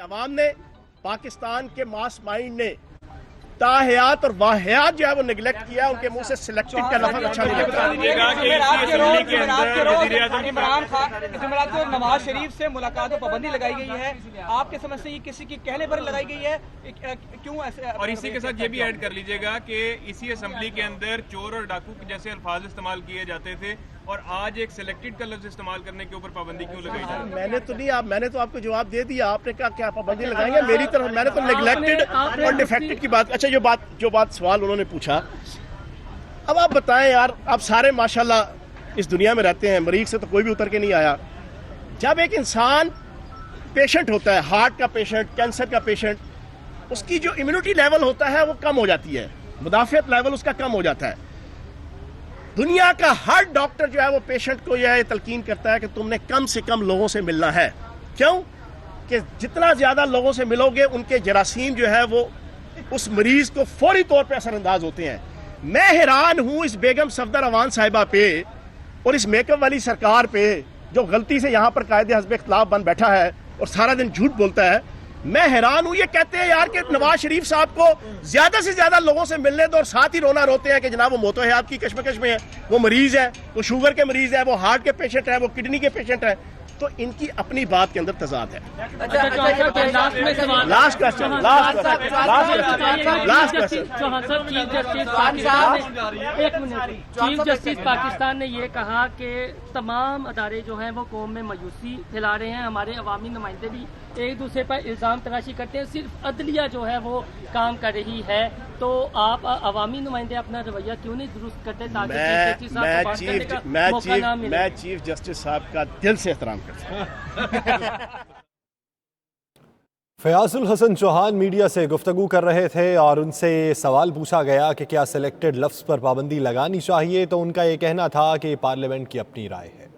आवाम ने, पाकिस्तान के मास माइंड ने ताहयात और वाहियात जो है वो निगलेक्ट किया। उनके मुंह से सिलेक्टेड का लफ्ज़ अच्छा नहीं लगता। नवाज शरीफ से मुलाकात पर पाबंदी लगाई गई है, आपके समझ से ये किसी की कहने पर लगाई गई है, क्यों ऐसे? और इसी के साथ ये भी ऐड कर लीजिएगा कि इसी असेंबली के अंदर चोर और डाकू जैसे अल्फाज इस्तेमाल किए जाते थे और आज एक सिलेक्टेड का लफ्ज इस्तेमाल करने के ऊपर पाबंदी क्यों लगाई जा रही है? मैंने तो आपको जवाब दे दिया। आपने कहा क्या पाबंदी लगाएंगे? मेरी तरफ मैंने तो नेग्लेक्टेड और डिफेक्टेड की बात। अच्छा, जो बात सवाल उन्होंने पूछा, अब आप बताएं यार, आप सारे माशाल्लाह इस दुनिया में रहते हैं, मरीज से तो कोई भी उतर के नहीं आया। जब एक इंसान पेशेंट होता है, हार्ट का पेशेंट, कैंसर का पेशेंट, उसकी जो इम्यूनिटी लेवल होता है वो कम हो जाती है, मुदाफियत लेवल उसका कम हो जाता है। दुनिया का हर डॉक्टर जो है वो पेशेंट को यह तलकीन करता है कि तुमने कम से कम लोगों से मिलना है। क्यों? कि जितना ज्यादा लोगों से मिलोगे उनके जरासीम जो है वो उस मरीज को फौरी तौर पे असरअंदाज होते हैं। मैं हैरान हूं इस बेगम सफदर अवान साहिबा पे और इस मेकअप वाली सरकार पे, जो गलती से यहां पर कायदे हस्ब इख्तिलाफ बन बैठा है और सारा दिन झूठ बोलता है। मैं हैरान हूं, ये कहते हैं यार कि नवाज शरीफ साहब को ज्यादा से ज्यादा लोगों से मिलने दो और साथ ही रोना रोते हैं कि जनाब वो मौत हयात की कशमकश में है, वो मरीज है, वो शुगर के मरीज है, वो हार्ट के पेशेंट है, वो किडनी के पेशेंट है। तो इनकी अपनी बात के अंदर तजाद है। Last question chief justice Pakistan ने ये कहा कि तमाम अदारे जो हैं वो कौम में मायूसी फैला रहे हैं, हमारे अवामी नुमाइंदे भी एक दूसरे पर इल्ज़ाम तराशी करते हैं, सिर्फ अदलिया जो है वो काम कर रही है। तो आप अवामी नुमाइंदे अपना रवैया क्यों नहीं दुरुस्त करते ताकि मैं चीफ जस्टिस साहब का दिल से एहतराम करता हूं। फयाजुल हसन चौहान मीडिया से गुफ्तगू कर रहे थे और उनसे सवाल पूछा गया कि क्या सिलेक्टेड लफ्ज़ पर पाबंदी लगानी चाहिए, तो उनका ये कहना था कि पार्लियामेंट की अपनी राय है।